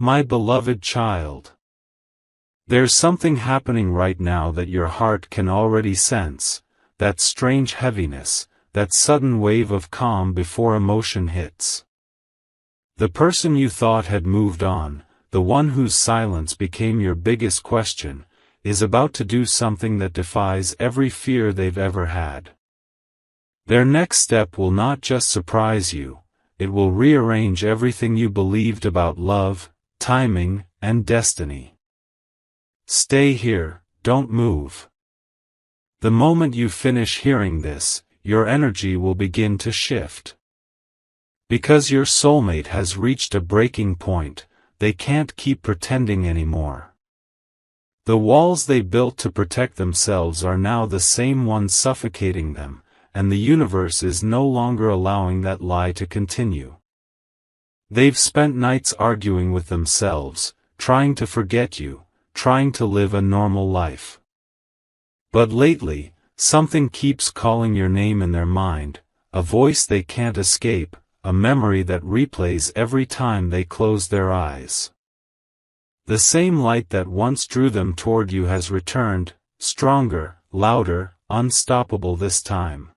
My beloved child. There's something happening right now that your heart can already sense, that strange heaviness, that sudden wave of calm before emotion hits. The person you thought had moved on, the one whose silence became your biggest question, is about to do something that defies every fear they've ever had. Their next step will not just surprise you, it will rearrange everything you believed about love, timing, and destiny. Stay here, don't move. The moment you finish hearing this, your energy will begin to shift. Because your soulmate has reached a breaking point, they can't keep pretending anymore. The walls they built to protect themselves are now the same ones suffocating them, and the universe is no longer allowing that lie to continue. They've spent nights arguing with themselves, trying to forget you, trying to live a normal life. But lately, something keeps calling your name in their mind, a voice they can't escape, a memory that replays every time they close their eyes. The same light that once drew them toward you has returned, stronger, louder, unstoppable this time.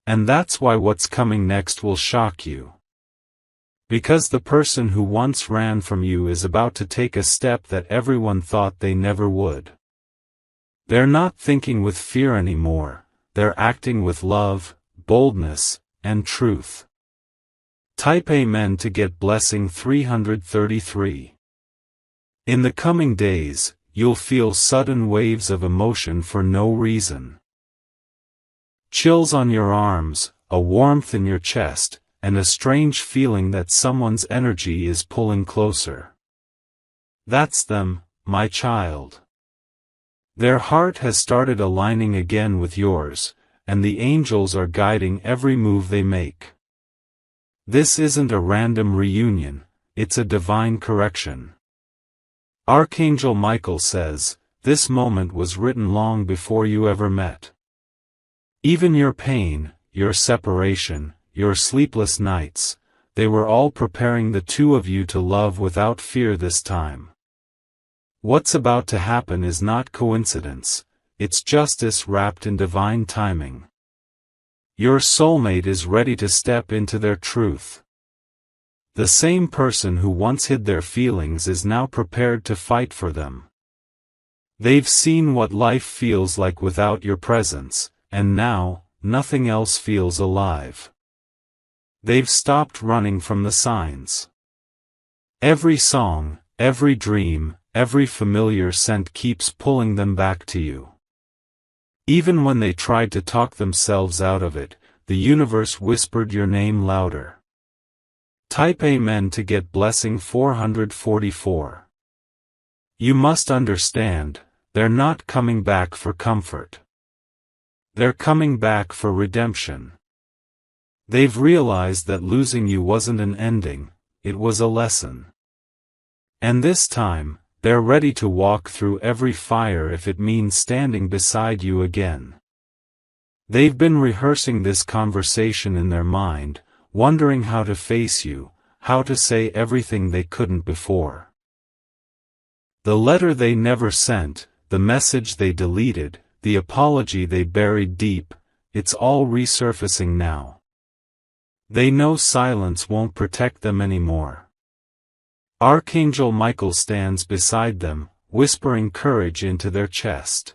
And that's why what's coming next will shock you. Because the person who once ran from you is about to take a step that everyone thought they never would. They're not thinking with fear anymore, they're acting with love, boldness, and truth. Type Amen to get blessing 333. In the coming days, you'll feel sudden waves of emotion for no reason. Chills on your arms, a warmth in your chest, and a strange feeling that someone's energy is pulling closer. That's them, my child. Their heart has started aligning again with yours, and the angels are guiding every move they make. This isn't a random reunion, it's a divine correction. Archangel Michael says, this moment was written long before you ever met. Even your pain, your separation, your sleepless nights, they were all preparing the two of you to love without fear this time. What's about to happen is not coincidence, it's justice wrapped in divine timing. Your soulmate is ready to step into their truth. The same person who once hid their feelings is now prepared to fight for them. They've seen what life feels like without your presence, and now, nothing else feels alive. They've stopped running from the signs. Every song, every dream, every familiar scent keeps pulling them back to you. Even when they tried to talk themselves out of it, the universe whispered your name louder. Type Amen to get blessing 444. You must understand, they're not coming back for comfort. They're coming back for redemption. They've realized that losing you wasn't an ending, it was a lesson. And this time, they're ready to walk through every fire if it means standing beside you again. They've been rehearsing this conversation in their mind, wondering how to face you, how to say everything they couldn't before. The letter they never sent, the message they deleted, the apology they buried deep, it's all resurfacing now. They know silence won't protect them anymore. Archangel Michael stands beside them, whispering courage into their chest.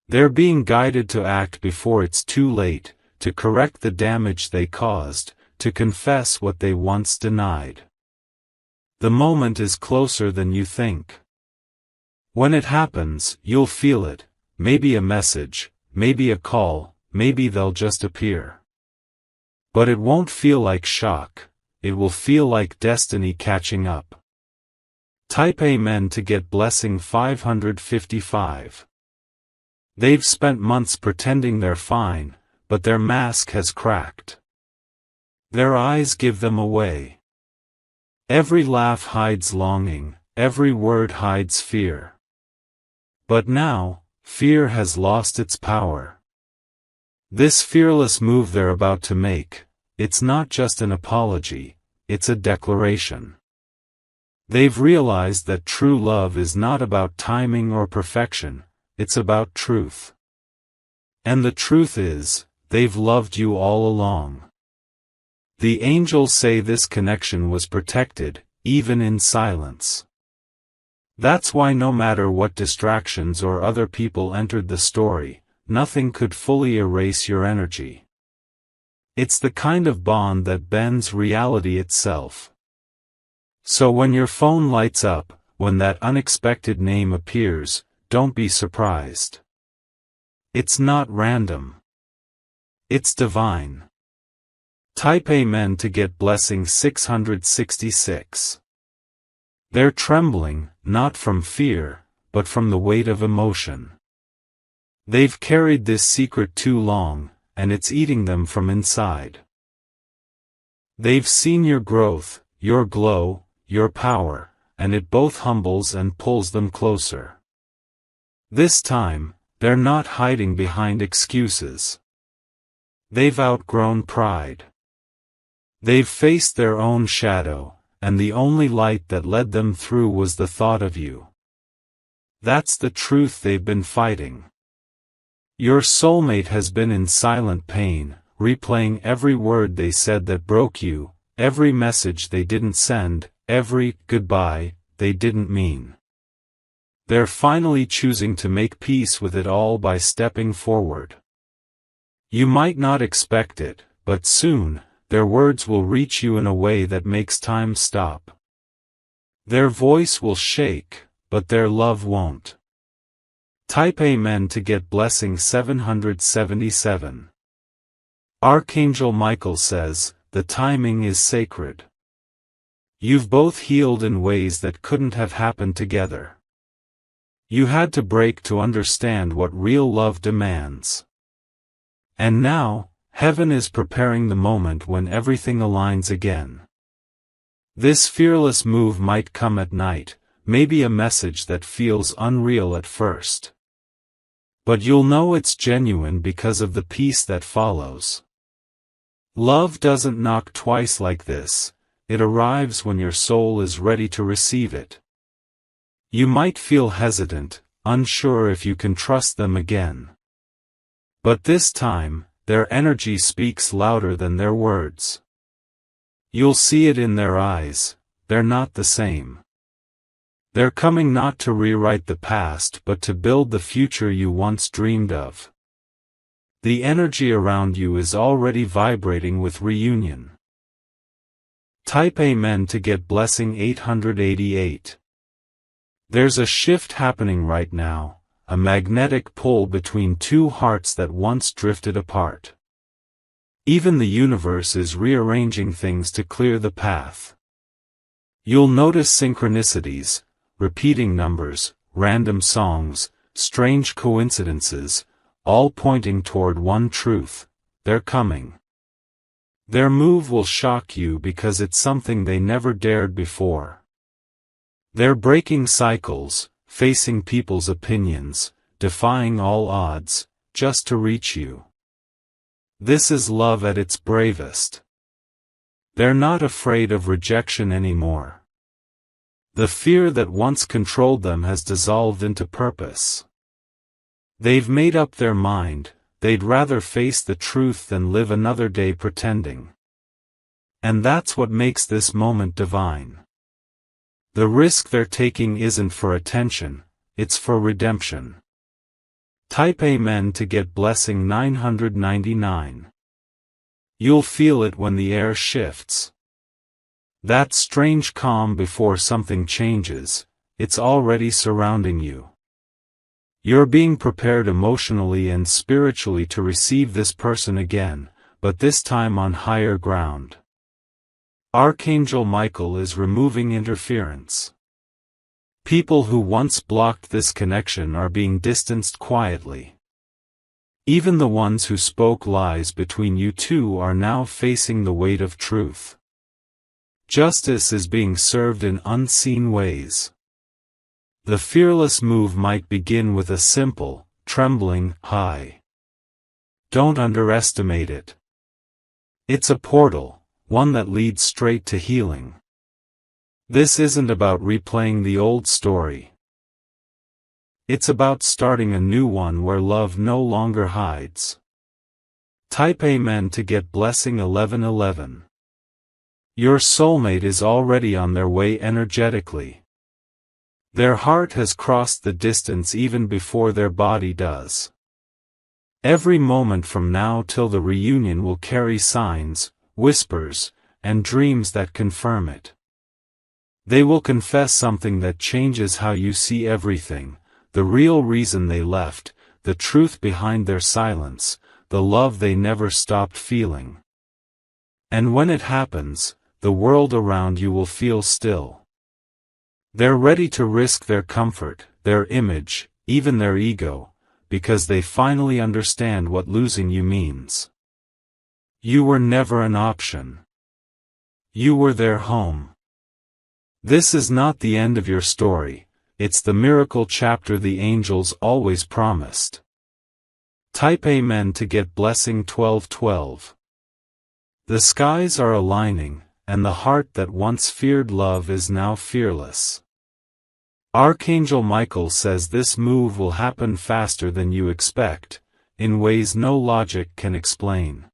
They're being guided to act before it's too late, to correct the damage they caused, to confess what they once denied. The moment is closer than you think. When it happens, you'll feel it, maybe a message, maybe a call, maybe they'll just appear. But it won't feel like shock. It will feel like destiny catching up. Type Amen to get blessing 555. They've spent months pretending they're fine, but their mask has cracked. Their eyes give them away. Every laugh hides longing, every word hides fear. But now, fear has lost its power. This fearless move they're about to make, it's not just an apology, it's a declaration. They've realized that true love is not about timing or perfection, it's about truth. And the truth is, they've loved you all along. The angels say this connection was protected, even in silence. That's why no matter what distractions or other people entered the story, nothing could fully erase your energy. It's the kind of bond that bends reality itself. So when your phone lights up, when that unexpected name appears, don't be surprised. It's not random. It's divine. Type Amen to get blessing 666. They're trembling, not from fear, but from the weight of emotion. They've carried this secret too long, and it's eating them from inside. They've seen your growth, your glow, your power, and it both humbles and pulls them closer. This time, they're not hiding behind excuses. They've outgrown pride. They've faced their own shadow, and the only light that led them through was the thought of you. That's the truth they've been fighting. Your soulmate has been in silent pain, replaying every word they said that broke you, every message they didn't send, every goodbye they didn't mean. They're finally choosing to make peace with it all by stepping forward. You might not expect it, but soon, their words will reach you in a way that makes time stop. Their voice will shake, but their love won't. Type Amen to get blessing 777. Archangel Michael says, the timing is sacred. You've both healed in ways that couldn't have happened together. You had to break to understand what real love demands. And now, heaven is preparing the moment when everything aligns again. This fearless move might come at night, maybe a message that feels unreal at first. But you'll know it's genuine because of the peace that follows. Love doesn't knock twice like this, it arrives when your soul is ready to receive it. You might feel hesitant, unsure if you can trust them again. But this time, their energy speaks louder than their words. You'll see it in their eyes, they're not the same. They're coming not to rewrite the past but to build the future you once dreamed of. The energy around you is already vibrating with reunion. Type Amen to get blessing 888. There's a shift happening right now, a magnetic pull between two hearts that once drifted apart. Even the universe is rearranging things to clear the path. You'll notice synchronicities, repeating numbers, random songs, strange coincidences, all pointing toward one truth: they're coming. Their move will shock you because it's something they never dared before. They're breaking cycles, facing people's opinions, defying all odds, just to reach you. This is love at its bravest. They're not afraid of rejection anymore. The fear that once controlled them has dissolved into purpose. They've made up their mind, they'd rather face the truth than live another day pretending. And that's what makes this moment divine. The risk they're taking isn't for attention, it's for redemption. Type Amen to get blessing 999. You'll feel it when the air shifts. That strange calm before something changes, it's already surrounding you. You're being prepared emotionally and spiritually to receive this person again, but this time on higher ground. Archangel Michael is removing interference. People who once blocked this connection are being distanced quietly. Even the ones who spoke lies between you two are now facing the weight of truth. Justice is being served in unseen ways. The fearless move might begin with a simple, trembling hi. Don't underestimate it. It's a portal, one that leads straight to healing. This isn't about replaying the old story. It's about starting a new one where love no longer hides. Type Amen to get blessing 1111. Your soulmate is already on their way energetically. Their heart has crossed the distance even before their body does. Every moment from now till the reunion will carry signs, whispers, and dreams that confirm it. They will confess something that changes how you see everything, the real reason they left, the truth behind their silence, the love they never stopped feeling. And when it happens, the world around you will feel still. They're ready to risk their comfort, their image, even their ego, because they finally understand what losing you means. You were never an option. You were their home. This is not the end of your story, it's the miracle chapter the angels always promised. Type Amen to get blessing 1212. The skies are aligning, and the heart that once feared love is now fearless. Archangel Michael says this move will happen faster than you expect, in ways no logic can explain.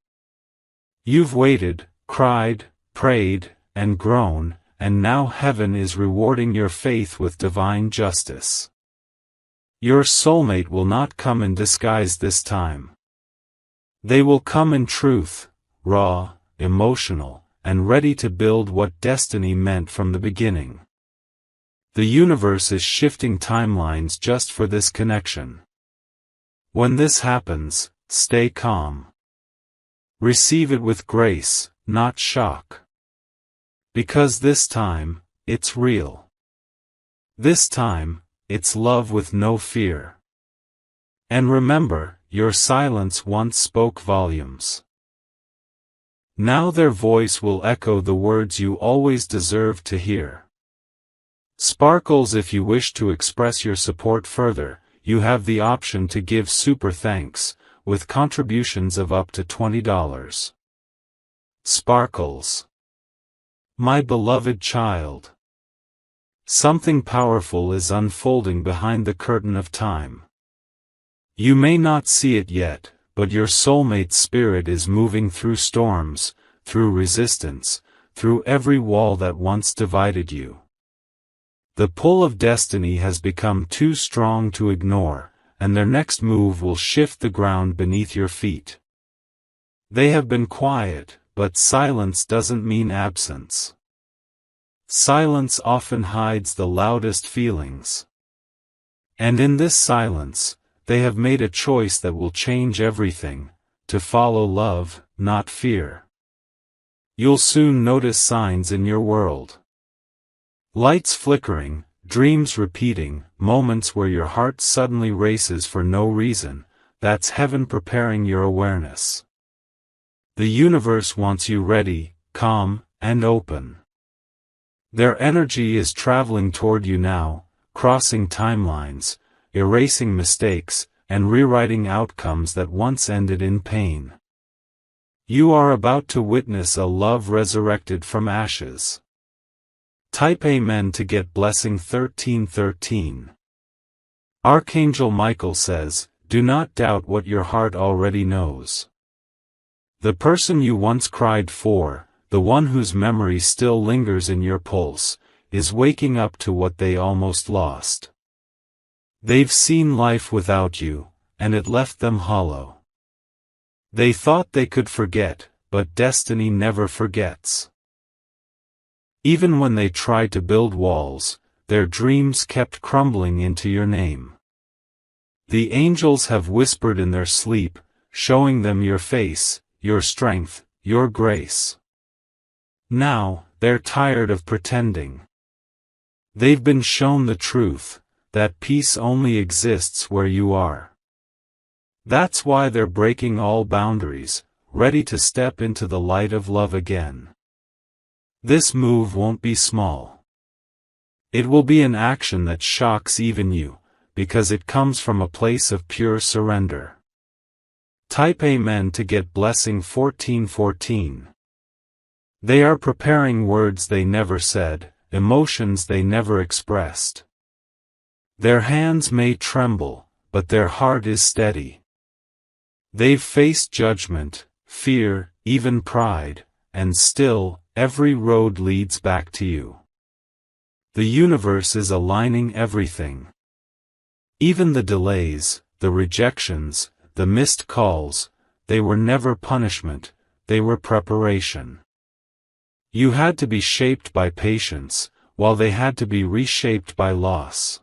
You've waited, cried, prayed, and grown, and now heaven is rewarding your faith with divine justice. Your soulmate will not come in disguise this time. They will come in truth, raw, emotional, and ready to build what destiny meant from the beginning. The universe is shifting timelines just for this connection. When this happens, stay calm. Receive it with grace, not shock. Because this time, it's real. This time, it's love with no fear. And remember, your silence once spoke volumes. Now their voice will echo the words you always deserved to hear. Sparkles, if you wish to express your support further, you have the option to give super thanks, with contributions of up to $20. Sparkles. My beloved child. Something powerful is unfolding behind the curtain of time. You may not see it yet, but your soulmate's spirit is moving through storms, through resistance, through every wall that once divided you. The pull of destiny has become too strong to ignore, and their next move will shift the ground beneath your feet. They have been quiet, but silence doesn't mean absence. Silence often hides the loudest feelings. And in this silence, they have made a choice that will change everything, to follow love, not fear. You'll soon notice signs in your world. Lights flickering, dreams repeating, moments where your heart suddenly races for no reason, that's heaven preparing your awareness. The universe wants you ready, calm, and open. Their energy is traveling toward you now, crossing timelines, erasing mistakes, and rewriting outcomes that once ended in pain. You are about to witness a love resurrected from ashes. Type Amen to get blessing 1313. Archangel Michael says, do not doubt what your heart already knows. The person you once cried for, the one whose memory still lingers in your pulse, is waking up to what they almost lost. They've seen life without you, and it left them hollow. They thought they could forget, but destiny never forgets. Even when they tried to build walls, their dreams kept crumbling into your name. The angels have whispered in their sleep, showing them your face, your strength, your grace. Now, they're tired of pretending. They've been shown the truth, that peace only exists where you are. That's why they're breaking all boundaries, ready to step into the light of love again. This move won't be small. It will be an action that shocks even you, because it comes from a place of pure surrender. Type Amen to get blessing 1414. They are preparing words they never said, emotions they never expressed. Their hands may tremble, but their heart is steady. They've faced judgment, fear, even pride, and still, every road leads back to you. The universe is aligning everything. Even the delays, the rejections, the missed calls, they were never punishment, they were preparation. You had to be shaped by patience, while they had to be reshaped by loss.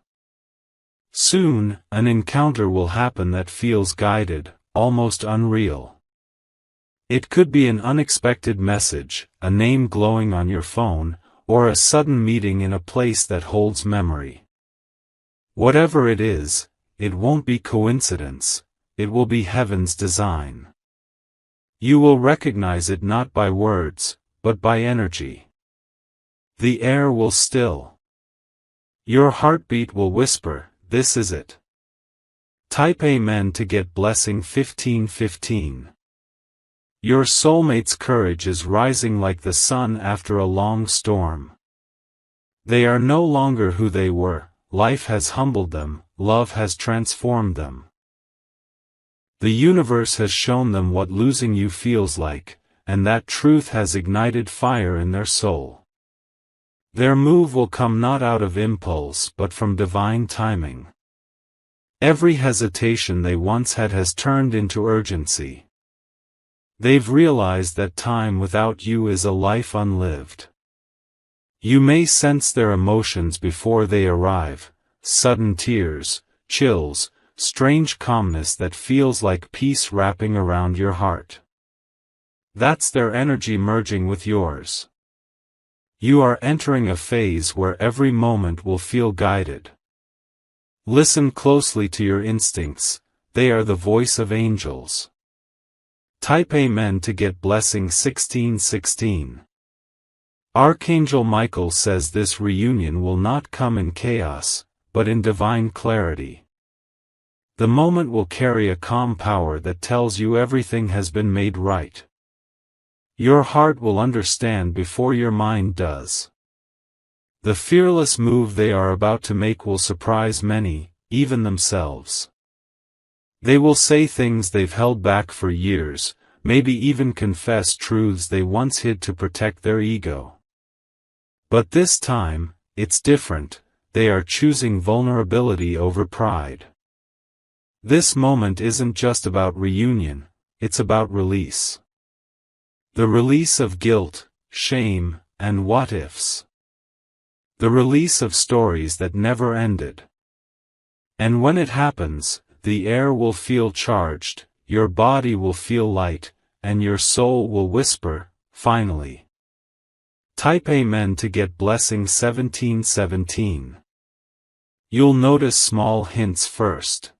Soon, an encounter will happen that feels guided, almost unreal. It could be an unexpected message, a name glowing on your phone, or a sudden meeting in a place that holds memory. Whatever it is, it won't be coincidence, it will be heaven's design. You will recognize it not by words, but by energy. The air will still. Your heartbeat will whisper, "This is it." Type Amen to get blessing 1515. Your soulmate's courage is rising like the sun after a long storm. They are no longer who they were, life has humbled them, love has transformed them. The universe has shown them what losing you feels like, and that truth has ignited fire in their soul. Their move will come not out of impulse but from divine timing. Every hesitation they once had has turned into urgency. They've realized that time without you is a life unlived. You may sense their emotions before they arrive, sudden tears, chills, strange calmness that feels like peace wrapping around your heart. That's their energy merging with yours. You are entering a phase where every moment will feel guided. Listen closely to your instincts, they are the voice of angels. Type Amen to get blessing 1616. Archangel Michael says this reunion will not come in chaos, but in divine clarity. The moment will carry a calm power that tells you everything has been made right. Your heart will understand before your mind does. The fearless move they are about to make will surprise many, even themselves. They will say things they've held back for years, maybe even confess truths they once hid to protect their ego. But this time, it's different, they are choosing vulnerability over pride. This moment isn't just about reunion, it's about release. The release of guilt, shame, and what-ifs. The release of stories that never ended. And when it happens, the air will feel charged, your body will feel light, and your soul will whisper, "Finally." Type Amen to get blessing 1717. You'll notice small hints first.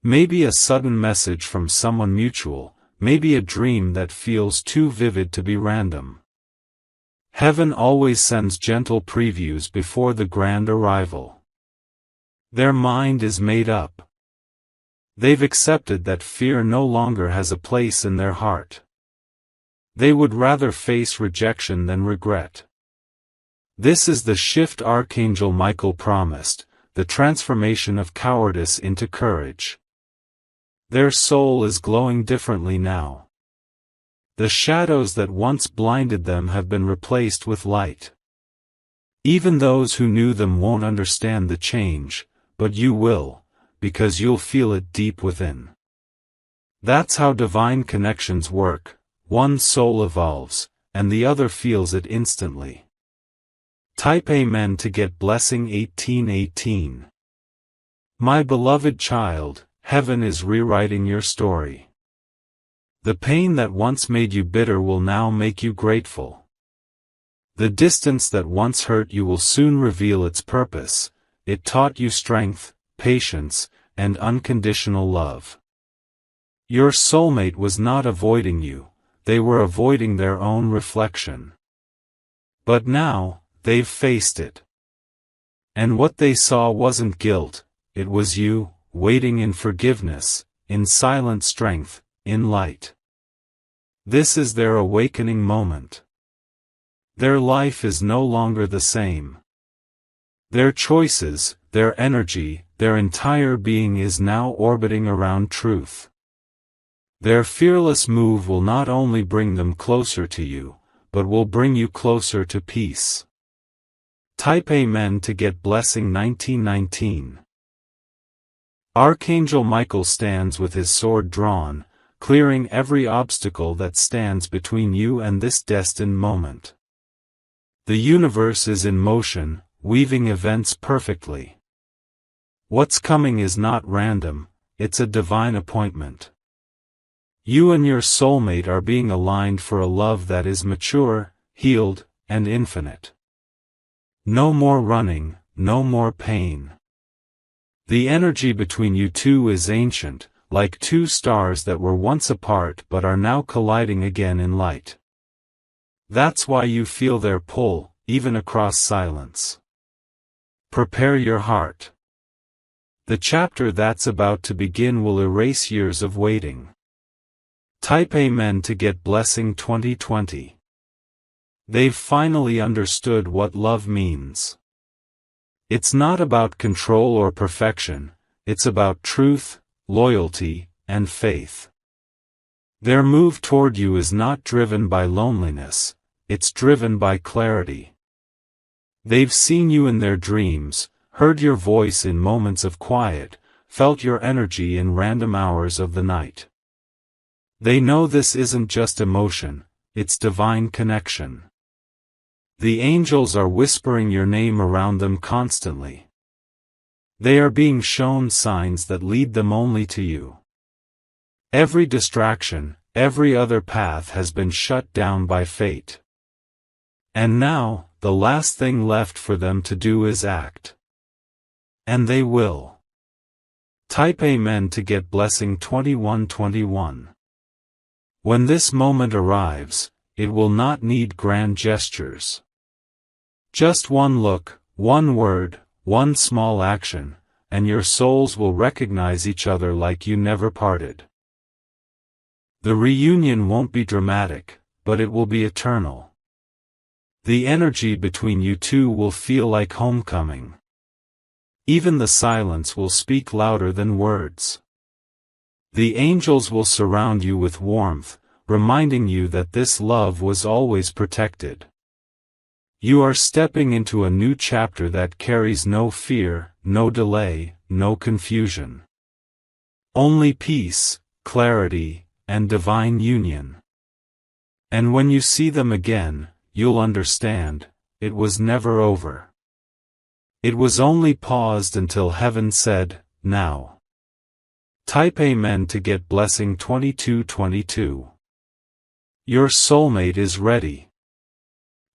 Maybe a sudden message from someone mutual, maybe a dream that feels too vivid to be random. Heaven always sends gentle previews before the grand arrival. Their mind is made up. They've accepted that fear no longer has a place in their heart. They would rather face rejection than regret. This is the shift Archangel Michael promised, the transformation of cowardice into courage. Their soul is glowing differently now. The shadows that once blinded them have been replaced with light. Even those who knew them won't understand the change, but you will, because you'll feel it deep within. That's how divine connections work, one soul evolves, and the other feels it instantly. Type Amen to get blessing 1818. My beloved child, heaven is rewriting your story. The pain that once made you bitter will now make you grateful. The distance that once hurt you will soon reveal its purpose. It taught you strength, patience, and unconditional love. Your soulmate was not avoiding you, they were avoiding their own reflection. But now, they've faced it. And what they saw wasn't guilt, it was you, waiting in forgiveness, in silent strength, in light. This is their awakening moment. Their life is no longer the same. Their choices, their energy, their entire being is now orbiting around truth. Their fearless move will not only bring them closer to you, but will bring you closer to peace. Type Amen to get blessing 1919. Archangel Michael stands with his sword drawn, clearing every obstacle that stands between you and this destined moment. The universe is in motion, weaving events perfectly. What's coming is not random, it's a divine appointment. You and your soulmate are being aligned for a love that is mature, healed, and infinite. No more running, no more pain. The energy between you two is ancient, like two stars that were once apart but are now colliding again in light. That's why you feel their pull, even across silence. Prepare your heart. The chapter that's about to begin will erase years of waiting. Type Amen to get blessing 2020. They've finally understood what love means. It's not about control or perfection, it's about truth, loyalty, and faith. Their move toward you is not driven by loneliness, it's driven by clarity. They've seen you in their dreams, heard your voice in moments of quiet, felt your energy in random hours of the night. They know this isn't just emotion, it's divine connection. The angels are whispering your name around them constantly. They are being shown signs that lead them only to you. Every distraction, every other path has been shut down by fate. And now, the last thing left for them to do is act. And they will. Type Amen to get blessing 2121. When this moment arrives, it will not need grand gestures. Just one look, one word, one small action, and your souls will recognize each other like you never parted. The reunion won't be dramatic, but it will be eternal. The energy between you two will feel like homecoming. Even the silence will speak louder than words. The angels will surround you with warmth, reminding you that this love was always protected. You are stepping into a new chapter that carries no fear, no delay, no confusion. Only peace, clarity, and divine union. And when you see them again, you'll understand, it was never over. It was only paused until heaven said, now. Type Amen to get blessing 2222. Your soulmate is ready.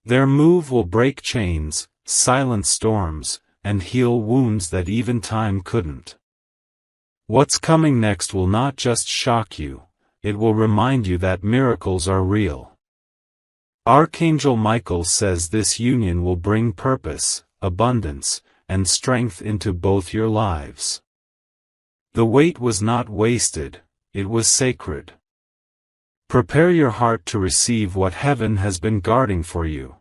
Their move will break chains, silence storms, and heal wounds that even time couldn't. What's coming next will not just shock you, it will remind you that miracles are real. Archangel Michael says this union will bring purpose, abundance, and strength into both your lives. The wait was not wasted, it was sacred. Prepare your heart to receive what heaven has been guarding for you.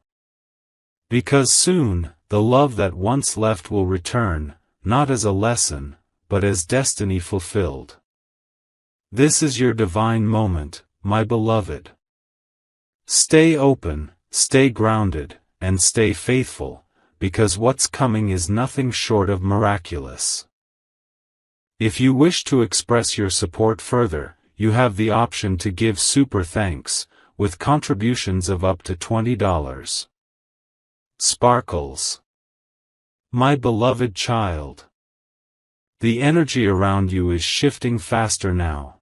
Because soon, the love that once left will return, not as a lesson, but as destiny fulfilled. This is your divine moment, my beloved. Stay open, stay grounded, and stay faithful, because what's coming is nothing short of miraculous. If you wish to express your support further, you have the option to give super thanks, with contributions of up to $20. Sparkles. My beloved child. The energy around you is shifting faster now.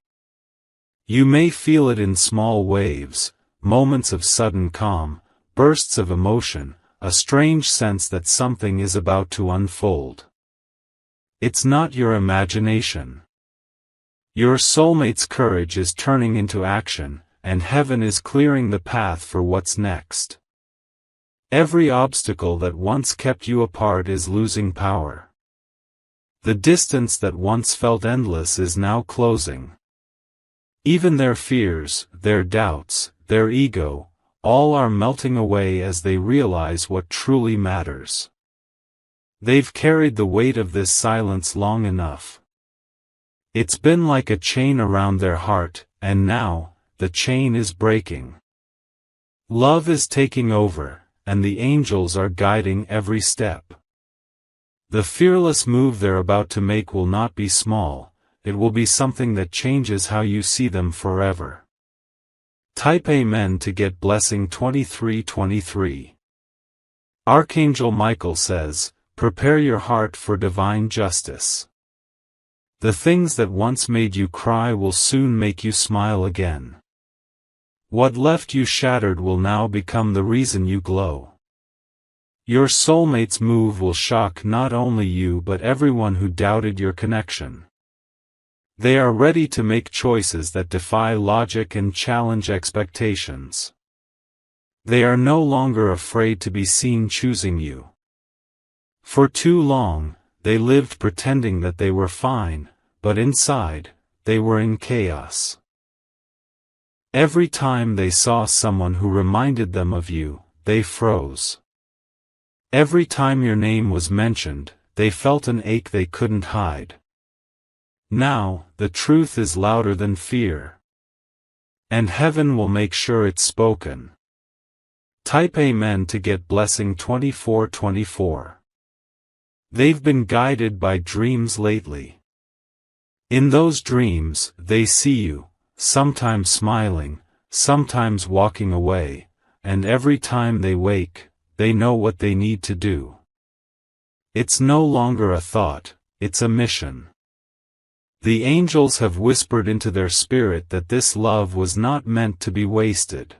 You may feel it in small waves, moments of sudden calm, bursts of emotion, a strange sense that something is about to unfold. It's not your imagination. Your soulmate's courage is turning into action, and heaven is clearing the path for what's next. Every obstacle that once kept you apart is losing power. The distance that once felt endless is now closing. Even their fears, their doubts, their ego, all are melting away as they realize what truly matters. They've carried the weight of this silence long enough. It's been like a chain around their heart, and now, the chain is breaking. Love is taking over, and the angels are guiding every step. The fearless move they're about to make will not be small, it will be something that changes how you see them forever. Type Amen to get blessing 2323. Archangel Michael says, prepare your heart for divine justice. The things that once made you cry will soon make you smile again. What left you shattered will now become the reason you glow. Your soulmate's move will shock not only you but everyone who doubted your connection. They are ready to make choices that defy logic and challenge expectations. They are no longer afraid to be seen choosing you. For too long, they lived pretending that they were fine, but inside, they were in chaos. Every time they saw someone who reminded them of you, they froze. Every time your name was mentioned, they felt an ache they couldn't hide. Now, the truth is louder than fear. And heaven will make sure it's spoken. Type Amen to get blessing 2424. They've been guided by dreams lately. In those dreams, they see you, sometimes smiling, sometimes walking away, and every time they wake, they know what they need to do. It's no longer a thought, it's a mission. The angels have whispered into their spirit that this love was not meant to be wasted.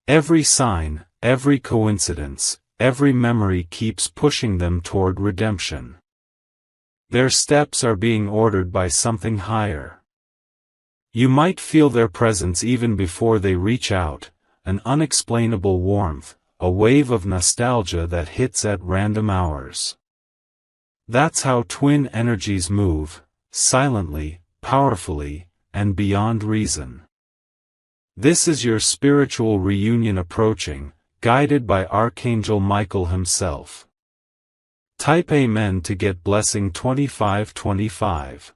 Every sign, every coincidence, every memory keeps pushing them toward redemption. Their steps are being ordered by something higher. You might feel their presence even before they reach out, an unexplainable warmth, a wave of nostalgia that hits at random hours. That's how twin energies move, silently, powerfully, and beyond reason. This is your spiritual reunion approaching, guided by Archangel Michael himself. Type Amen to get blessing 2525.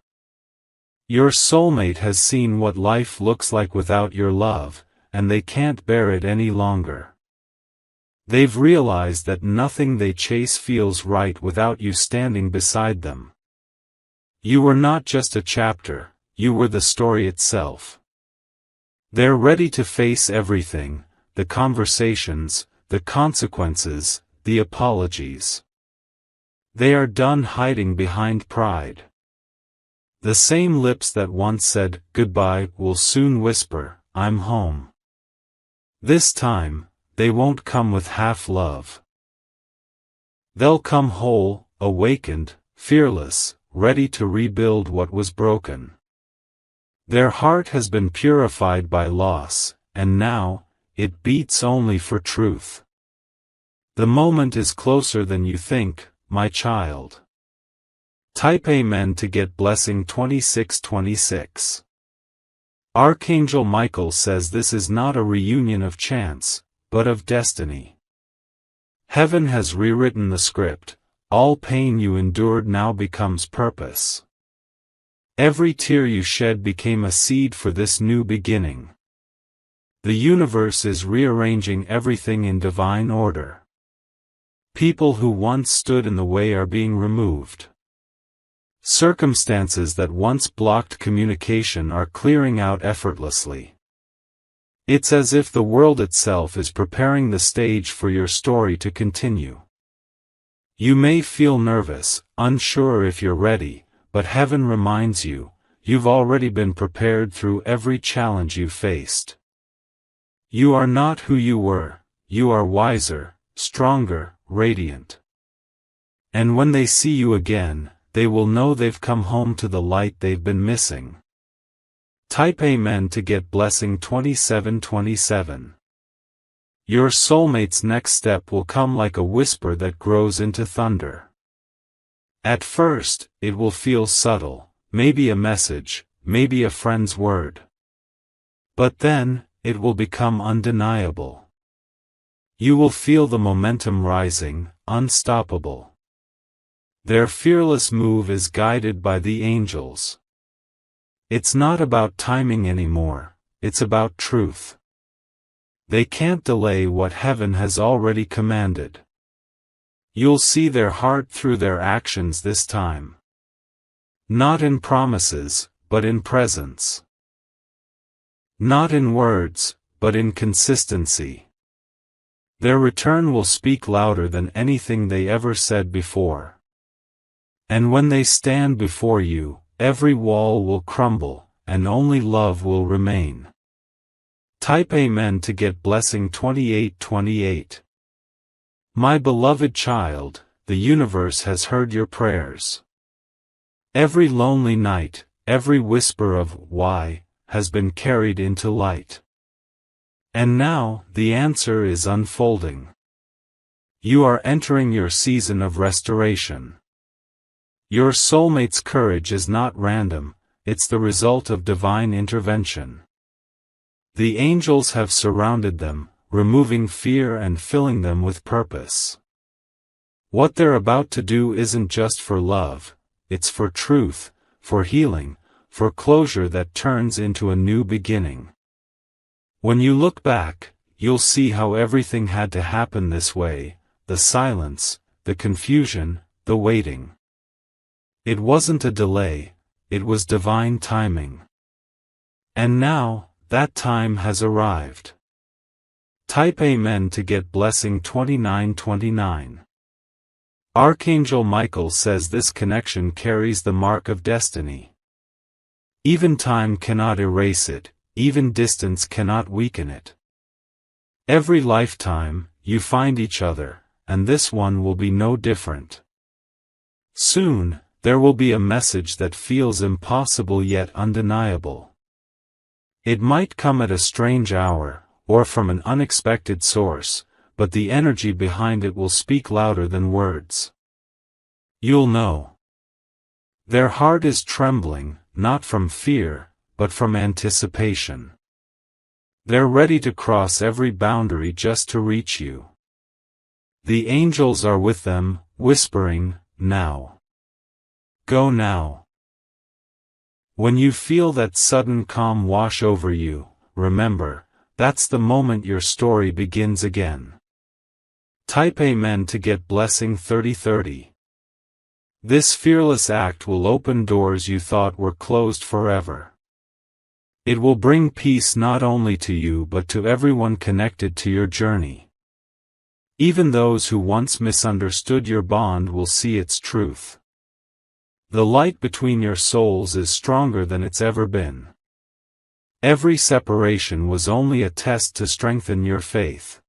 Your soulmate has seen what life looks like without your love, and they can't bear it any longer. They've realized that nothing they chase feels right without you standing beside them. You were not just a chapter, you were the story itself. They're ready to face everything, the conversations, the consequences, the apologies. They are done hiding behind pride. The same lips that once said, goodbye, will soon whisper, I'm home. This time, they won't come with half love. They'll come whole, awakened, fearless, ready to rebuild what was broken. Their heart has been purified by loss, and now, it beats only for truth. The moment is closer than you think, my child. Type Amen to get blessing 2626. Archangel Michael says this is not a reunion of chance, but of destiny. Heaven has rewritten the script, all pain you endured now becomes purpose. Every tear you shed became a seed for this new beginning. The universe is rearranging everything in divine order. People who once stood in the way are being removed. Circumstances that once blocked communication are clearing out effortlessly. It's as if the world itself is preparing the stage for your story to continue. You may feel nervous, unsure if you're ready, but heaven reminds you, you've already been prepared through every challenge you faced. You are not who you were, you are wiser, stronger, radiant. And when they see you again, they will know they've come home to the light they've been missing. Type Amen to get blessing 2727. Your soulmate's next step will come like a whisper that grows into thunder. At first, it will feel subtle, maybe a message, maybe a friend's word. But then, it will become undeniable. You will feel the momentum rising, unstoppable. Their fearless move is guided by the angels. It's not about timing anymore, it's about truth. They can't delay what heaven has already commanded. You'll see their heart through their actions this time. Not in promises, but in presence. Not in words, but in consistency. Their return will speak louder than anything they ever said before. And when they stand before you, every wall will crumble, and only love will remain. Type Amen to get blessing 2828. My beloved child, the universe has heard your prayers. Every lonely night, every whisper of why has been carried into light. And now, the answer is unfolding. You are entering your season of restoration. Your soulmate's courage is not random, it's the result of divine intervention. The angels have surrounded them, removing fear and filling them with purpose. What they're about to do isn't just for love, it's for truth, for healing, for closure that turns into a new beginning. When you look back, you'll see how everything had to happen this way, the silence, the confusion, the waiting. It wasn't a delay, it was divine timing. And now, that time has arrived. Type Amen to get blessing 2929. Archangel Michael says this connection carries the mark of destiny. Even time cannot erase it, even distance cannot weaken it. Every lifetime, you find each other, and this one will be no different. Soon, there will be a message that feels impossible yet undeniable. It might come at a strange hour, or from an unexpected source, but the energy behind it will speak louder than words. You'll know. Their heart is trembling, not from fear, but from anticipation. They're ready to cross every boundary just to reach you. The angels are with them, whispering, now. Go now. When you feel that sudden calm wash over you, remember, that's the moment your story begins again. Type Amen to get blessing 3030. This fearless act will open doors you thought were closed forever. It will bring peace not only to you but to everyone connected to your journey. Even those who once misunderstood your bond will see its truth. The light between your souls is stronger than it's ever been. Every separation was only a test to strengthen your faith.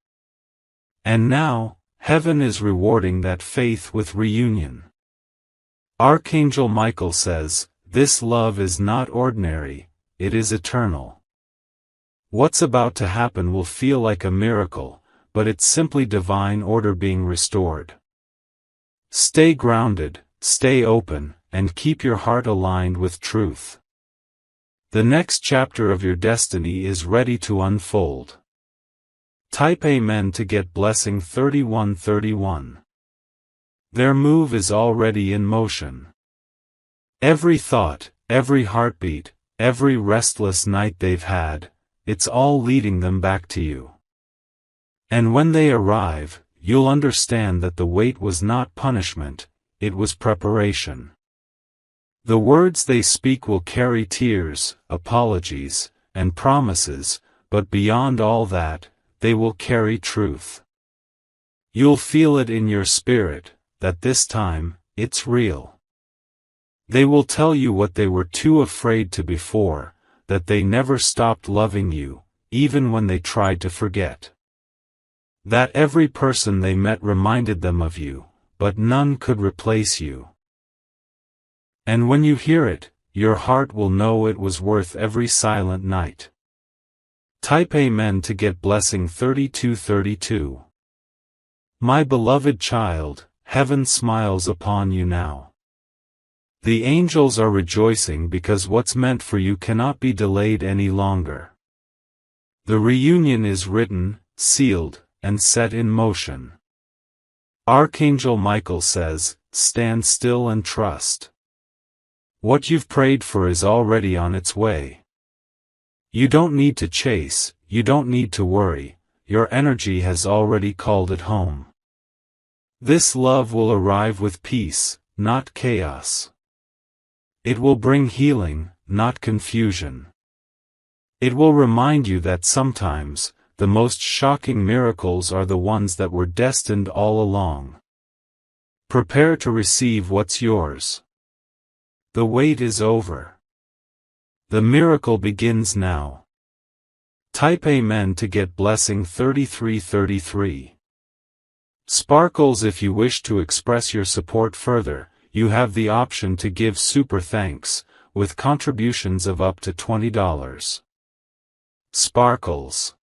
And now, heaven is rewarding that faith with reunion. Archangel Michael says, this love is not ordinary, it is eternal. What's about to happen will feel like a miracle, but it's simply divine order being restored. Stay grounded, stay open, and keep your heart aligned with truth. The next chapter of your destiny is ready to unfold. Type Amen to get blessing 3131. Their move is already in motion. Every thought, every heartbeat, every restless night they've had, it's all leading them back to you. And when they arrive, you'll understand that the wait was not punishment, it was preparation. The words they speak will carry tears, apologies, and promises, but beyond all that, they will carry truth. You'll feel it in your spirit, that this time, it's real. They will tell you what they were too afraid to before, that they never stopped loving you, even when they tried to forget. That every person they met reminded them of you, but none could replace you. And when you hear it, your heart will know it was worth every silent night. Type Amen to get blessing 3232. My beloved child, heaven smiles upon you now. The angels are rejoicing because what's meant for you cannot be delayed any longer. The reunion is written, sealed, and set in motion. Archangel Michael says, stand still and trust. What you've prayed for is already on its way. You don't need to chase, you don't need to worry, your energy has already called it home. This love will arrive with peace, not chaos. It will bring healing, not confusion. It will remind you that sometimes, the most shocking miracles are the ones that were destined all along. Prepare to receive what's yours. The wait is over. The miracle begins now. Type Amen to get blessing 3333. Sparkles. If you wish to express your support further, you have the option to give super thanks, with contributions of up to $20. Sparkles.